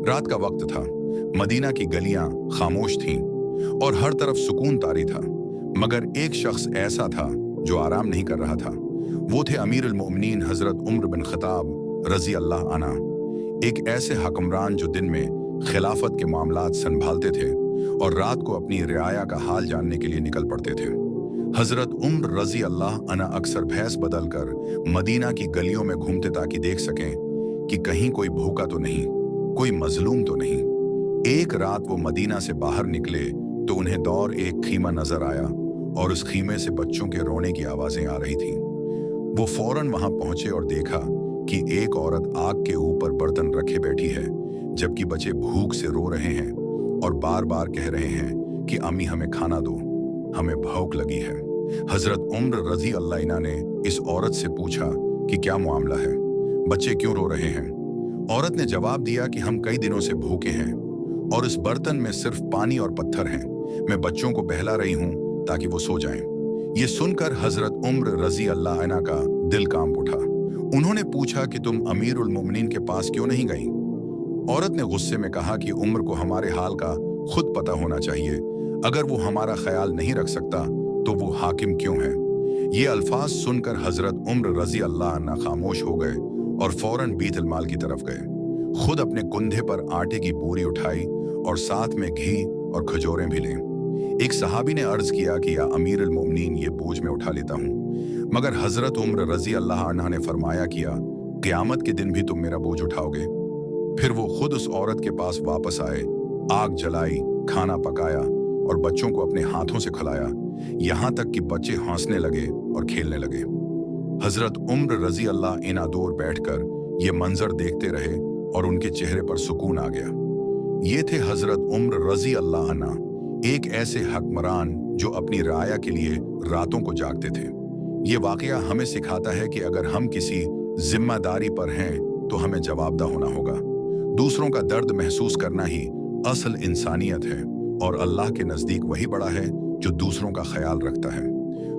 रात का वक्त था। मदीना की गलियां खामोश थीं और हर तरफ सुकून तारी था। मगर एक शख्स ऐसा था जो आराम नहीं कर रहा था। वो थे अमीर अल मोमिनीन हजरत उमर बिन खताब रजी अल्लाह अन्हा, एक ऐसे हुक्मरान जो दिन में खिलाफत के मामलात संभालते थे और रात को अपनी रियाया का हाल जानने के लिए निकल पड़ते थे। हजरत उम्र रजी अल्लाह अन्हा अक्सर भैंस बदलकर मदीना की गलियों में घूमते ताकि देख सकें कि कहीं कोई भूखा तो नहीं, कोई मजलूम तो नहीं। एक रात वो मदीना से बाहर निकले तो उन्हें दौर एक खीमा नजर आया और उस खीमे से बच्चों के रोने की आवाजें आ रही थीं। वो फौरन वहां पहुंचे और देखा कि एक औरत आग के ऊपर बर्तन रखे बैठी है, जबकि बच्चे भूख से रो रहे हैं और बार बार कह रहे हैं कि अम्मी हमें खाना दो, हमें भूख लगी है। हजरत उम्र रजी अल्लाह अन्हा ने इस औरत से पूछा कि क्या मामला है, बच्चे क्यों रो रहे हैं। औरत ने जवाब दिया कि हम कई दिनों से भूखे हैं और इस बर्तन में सिर्फ पानी और पत्थर हैं। मैं बच्चों को बहला रही हूं ताकि वो सो जाएं। ये सुनकर हजरत उम्र रजी अल्लाह अन्हा का दिल कांप उठा। उन्होंने पूछा कि तुम अमीर उल मोमिनीन के पास क्यों नहीं गई। औरत ने गुस्से में कहा कि उम्र को हमारे हाल का खुद पता होना चाहिए। अगर वो हमारा ख्याल नहीं रख सकता तो वो हाकिम क्यों है। ये अल्फाज सुनकर हजरत उम्र रजी अल्लाह अन्हा खामोश हो गए और फौरन बीतल माल की तरफ गए। खुद अपने कुंधे पर आटे की बोरी उठाई और साथ में घी और खजूरें भी लें। एक सहाबी ने अर्ज किया कि या अमीर अल मोमिनीन, ये बोझ में उठा लेता हूँ। मगर हजरत उम्र रजी अल्लाह अन्हा ने फरमाया किया, क़यामत के दिन भी तुम मेरा बोझ उठाओगे। फिर वो खुद उस औरत के पास वापस आए, आग जलाई, खाना पकाया और बच्चों को अपने हाथों से खिलाया, यहाँ तक कि बच्चे हंसने लगे और खेलने लगे। हजरत उम्र रजी अल्लाह अन्हा दूर बैठकर ये मंजर देखते रहे और उनके चेहरे पर सुकून आ गया। ये थे हजरत उम्र रजी अल्लाह अन्हा, एक ऐसे हुक्मरान जो अपनी राया के लिए रातों को जागते थे। ये वाकया हमें सिखाता है कि अगर हम किसी जिम्मेदारी पर हैं तो हमें जवाबदेह होना होगा। दूसरों का दर्द महसूस करना ही असल इंसानियत है और अल्लाह के नज़दीक वही बड़ा है जो दूसरों का ख्याल रखता है।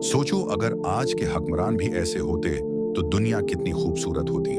सोचो, अगर आज के हुक्मरान भी ऐसे होते तो दुनिया कितनी खूबसूरत होती।